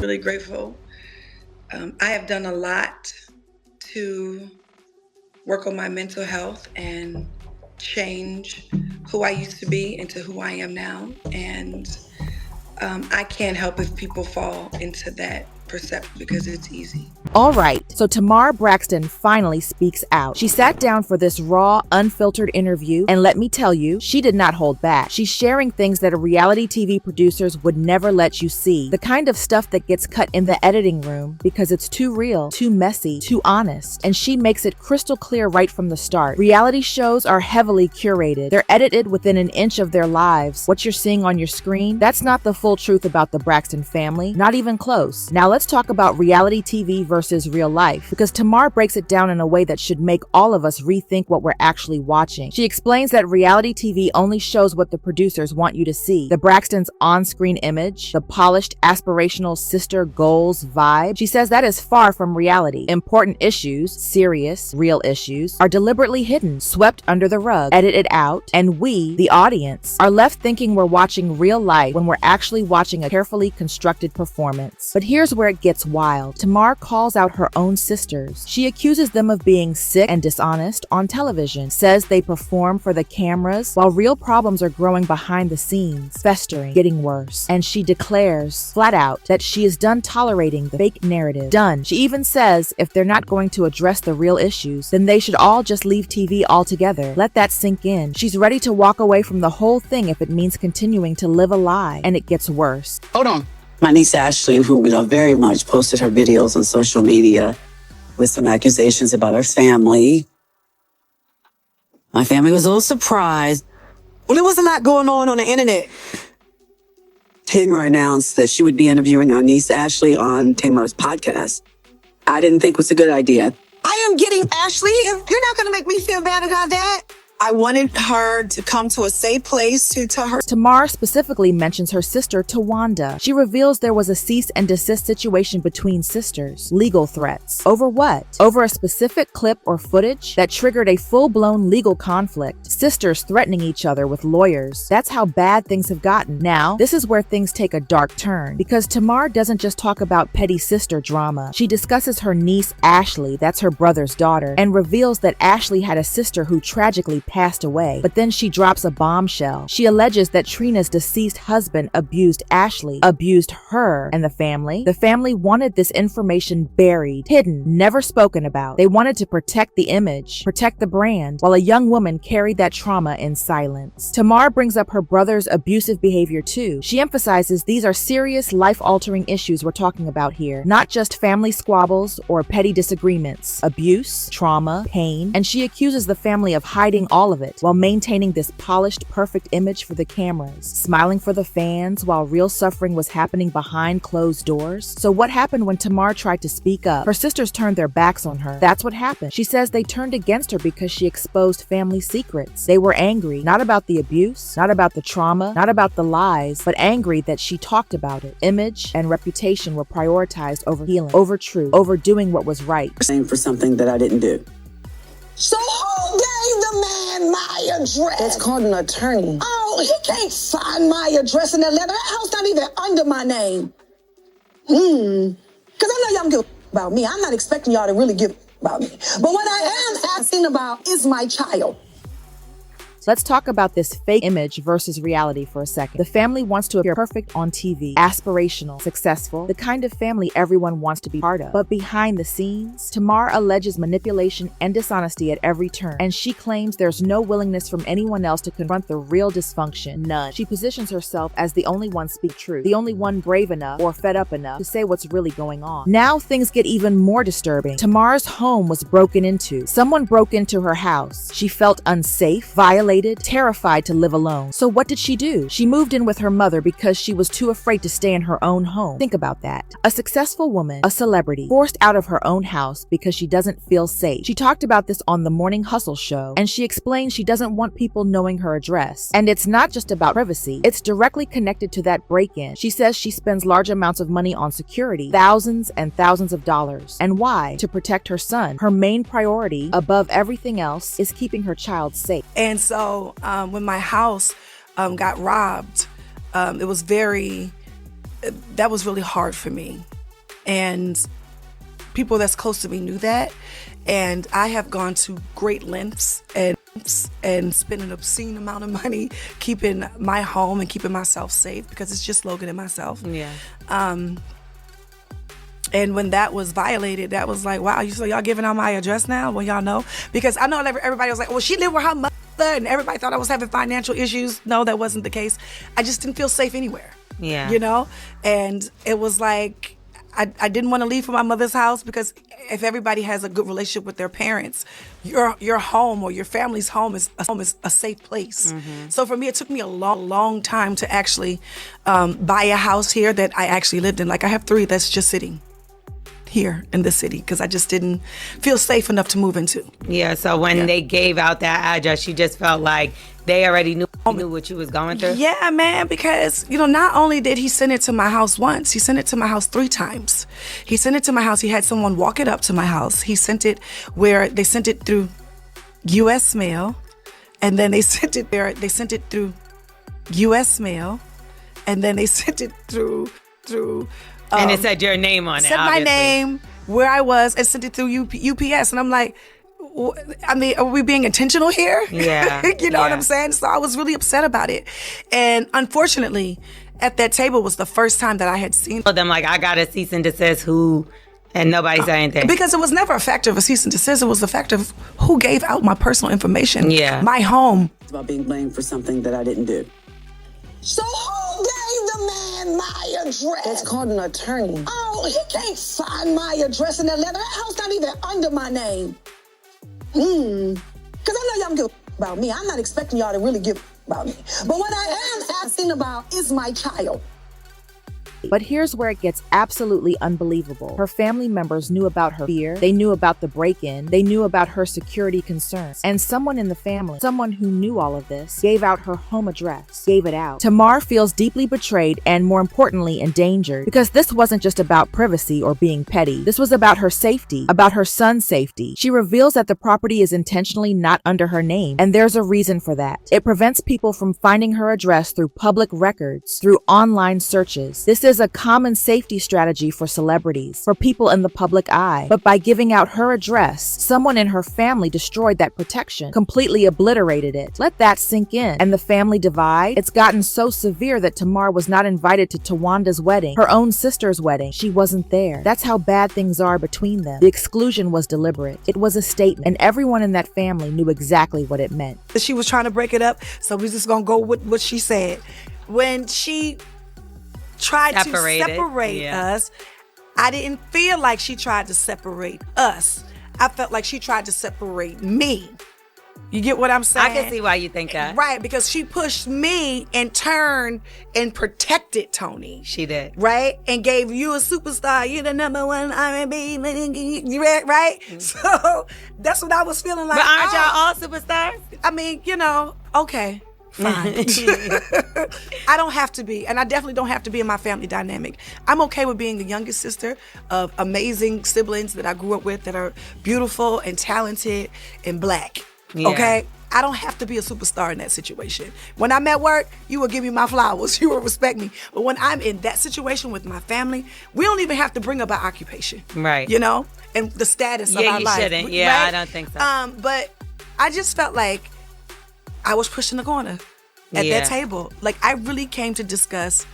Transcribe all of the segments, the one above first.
really grateful. I have done a lot to work on my mental health and change who I used to be into who I am now. And I can't help if people fall into that perception because it's easy. All right, so Tamar Braxton finally speaks out. She sat down for this raw, unfiltered interview, and let me tell you, she did not hold back. She's sharing things that reality TV producers would never let you see. The kind of stuff that gets cut in the editing room because it's too real, too messy, too honest. And she makes it crystal clear right from the start. Reality shows are heavily curated. They're edited within an inch of their lives. What you're seeing on your screen, that's not the full truth about the Braxton family, not even close. Now let's talk about reality TV versus real life, because Tamar breaks it down in a way that should make all of us rethink what we're actually watching. She explains that reality TV only shows what the producers want you to see. The Braxtons' on-screen image, the polished, aspirational sister goals vibe. She says that is far from reality. Important issues, serious, real issues, are deliberately hidden, swept under the rug, edited out, and we, the audience, are left thinking we're watching real life when we're actually watching a carefully constructed performance. But here's where it gets wild. Tamar calls out her own sisters. She accuses them of being sick and dishonest on television, says they perform for the cameras while real problems are growing behind the scenes, festering, getting worse. And she declares, flat out, that she is done tolerating the fake narrative. Done. She even says if they're not going to address the real issues, then they should all just leave TV altogether. Let that sink in. She's ready to walk away from the whole thing if it means continuing to live a lie. And it gets worse. Hold on. My niece Ashley, who very much posted her videos on social media with some accusations about her family. My family was a little surprised. Well, there was a lot going on the internet. Tamar announced that she would be interviewing our niece Ashley on Tamar's podcast. I didn't think it was a good idea. I am getting Ashley. You're not going to make me feel bad about that. I wanted her to come to a safe place to tell her. Tamar specifically mentions her sister, Tawanda. She reveals there was a cease and desist situation between sisters. Legal threats. Over what? Over a specific clip or footage that triggered a full-blown legal conflict. Sisters threatening each other with lawyers. That's how bad things have gotten. Now, this is where things take a dark turn, because Tamar doesn't just talk about petty sister drama. She discusses her niece, Ashley, that's her brother's daughter, and reveals that Ashley had a sister who tragically passed away. But then she drops a bombshell. She alleges that Trina's deceased husband abused Ashley, abused her and the family. The family wanted this information buried, hidden, never spoken about. They wanted to protect the image, protect the brand, while a young woman carried that trauma in silence. Tamar brings up her brother's abusive behavior too. She emphasizes these are serious, life-altering issues we're talking about here, not just family squabbles or petty disagreements. Abuse, trauma, pain, and she accuses the family of hiding all of it while maintaining this polished, perfect image for the cameras, smiling for the fans while real suffering was happening behind closed doors. So what happened when Tamar tried to speak up? Her sisters turned their backs on her. That's what happened. She says they turned against her because she exposed family secrets. They were angry, not about the abuse, not about the trauma, not about the lies, but angry that she talked about it. Image and reputation were prioritized over healing, over truth, over doing what was right. Saying for something that I didn't do. So who gave the man my address? It's called an attorney. Oh, he can't find my address in that letter. That house not even under my name. Because I know y'all don't give a about me. I'm not expecting y'all to really give a about me. But what I am asking about is my child. Let's talk about this fake image versus reality for a second. The family wants to appear perfect on TV, aspirational, successful, the kind of family everyone wants to be part of. But behind the scenes, Tamar alleges manipulation and dishonesty at every turn, and she claims there's no willingness from anyone else to confront the real dysfunction. None. She positions herself as the only one speak truth, the only one brave enough or fed up enough to say what's really going on. Now things get even more disturbing. Tamar's home was broken into. Someone broke into her house. She felt unsafe, violated, terrified to live alone. So what did she do? She moved in with her mother because she was too afraid to stay in her own home. Think about that. A successful woman, a celebrity, forced out of her own house because she doesn't feel safe. She talked about this on the Morning Hustle show, and she explained she doesn't want people knowing her address. And it's not just about privacy. It's directly connected to that break-in. She says she spends large amounts of money on security, thousands and thousands of dollars. And why? To protect her son. Her main priority, above everything else, is keeping her child safe. And so when my house got robbed, that was really hard for me. And people that's close to me knew that. And I have gone to great lengths and spent an obscene amount of money keeping my home and keeping myself safe, because it's just Logan and myself. Yeah. And when that was violated, that was like, wow, so y'all giving out my address now? Well, y'all know. Because I know everybody was like, well, she lived with her mother, and everybody thought I was having financial issues. No, that wasn't the case. I just didn't feel safe anywhere. Yeah. You know? And it was like, I didn't want to leave from my mother's house, because if everybody has a good relationship with their parents, your home or your family's home is a safe place. Mm-hmm. So for me, it took me a long time to actually buy a house here that I actually lived in. Like, I have 3 that's just sitting here in the city because I just didn't feel safe enough to move into. Yeah, so when they gave out that address, you just felt like they already knew what you was going through? Yeah, man, because, not only did he send it to my house once, he sent it to my house 3 times. He sent it to my house. He had someone walk it up to my house. He sent it where they sent it through U.S. mail, and then they sent it through U.S. mail, and then they sent it through and it said your name on it, said obviously. my name, where I was, and sent it through UPS. And I'm like, I mean, are we being intentional here? Yeah. You know what I'm saying? So I was really upset about it. And unfortunately, at that table was the first time that I had seen them like, I got a cease and desist, who, and nobody said anything. Because it was never a factor of a cease and desist. It was a factor of who gave out my personal information. Yeah. My home. It's about being blamed for something that I didn't do. So who gave the man my address? That's called an attorney. Oh, he can't find my address in that letter. That house not even under my name. Because I know y'all don't give about me. I'm not expecting y'all to really give about me. But what I am asking about is my child. But here's where it gets absolutely unbelievable. Her family members knew about her fear. They knew about the break-in. They knew about her security concerns. And someone in the family, someone who knew all of this, gave out her home address, gave it out. Tamar feels deeply betrayed and, more importantly, endangered, because this wasn't just about privacy or being petty. This was about her safety, about her son's safety. She reveals that the property is intentionally not under her name, and there's a reason for that. It prevents people from finding her address through public records, through online searches. This is a common safety strategy for celebrities, for people in the public eye. But by giving out her address, someone in her family destroyed that protection, completely obliterated it. Let that sink in. And the family divide? It's gotten so severe that Tamar was not invited to Tawanda's wedding, her own sister's wedding. She wasn't there. That's how bad things are between them. The exclusion was deliberate. It was a statement, and everyone in that family knew exactly what it meant. She was trying to break it up, so we're just gonna go with what she said. When she tried to separate us, I didn't feel like she tried to separate us. I felt like she tried to separate me. You get what I'm saying? I can see why you think that. Right, because she pushed me and turned and protected Toni. She did. Right? And gave you a superstar. You're the number one R&B. Right? So that's what I was feeling like. But aren't y'all all superstars? I mean, okay. Fine. I don't have to be, and I definitely don't have to be in my family dynamic. I'm okay with being the youngest sister of amazing siblings that I grew up with that are beautiful and talented and black. Yeah. Okay? I don't have to be a superstar in that situation. When I'm at work, you will give me my flowers. You will respect me. But when I'm in that situation with my family, we don't even have to bring up our occupation. Right. And the status of our life. Yeah, you shouldn't. Yeah, right? I don't think so. But I just felt like I was pushed in the corner at that table. Like, I really came to discuss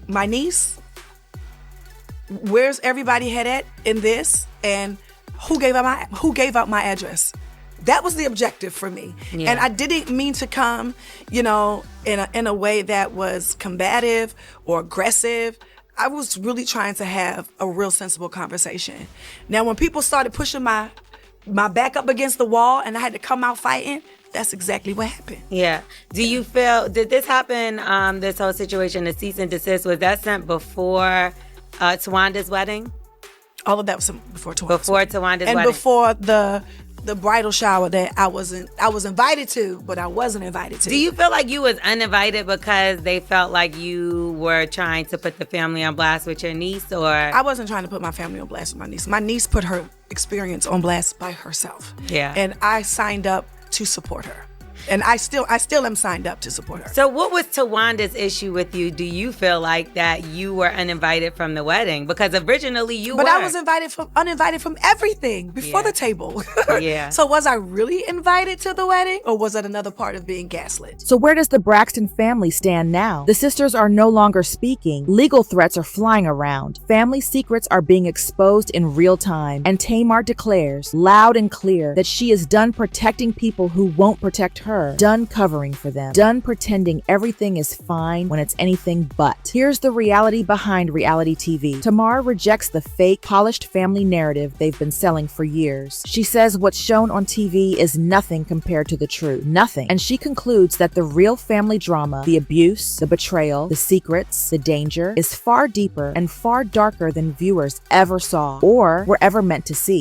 my niece, where's everybody head at in this, and who gave out my address. That was the objective for me. Yeah. And I didn't mean to come, in a way that was combative or aggressive. I was really trying to have a real sensible conversation. Now, when people started pushing my back up against the wall and I had to come out fighting, that's exactly what happened. Yeah. Do you feel, did this happen, this whole situation, the cease and desist, was that sent before Tawanda's wedding? All of that was before Tawanda's Before wedding. Tawanda's and wedding. And before the bridal shower that I was invited to, but I wasn't invited to. Do you feel like you was uninvited because they felt like you were trying to put the family on blast with your niece, or? I wasn't trying to put my family on blast with my niece. My niece put her experience on blast by herself. Yeah. And I signed up to support her. And I still am signed up to support her. So what was Tawanda's issue with you? Do you feel like that you were uninvited from the wedding? Because originally you were. But I was uninvited from everything before the table. Yeah. So was I really invited to the wedding, or was that another part of being gaslit? So where does the Braxton family stand now? The sisters are no longer speaking. Legal threats are flying around. Family secrets are being exposed in real time. And Tamar declares, loud and clear, that she is done protecting people who won't protect her. Done covering for them. Done pretending everything is fine when it's anything but. Here's the reality behind reality TV. Tamar rejects the fake, polished family narrative they've been selling for years. She says what's shown on TV is nothing compared to the truth. Nothing. And she concludes that the real family drama, the abuse, the betrayal, the secrets, the danger, is far deeper and far darker than viewers ever saw or were ever meant to see.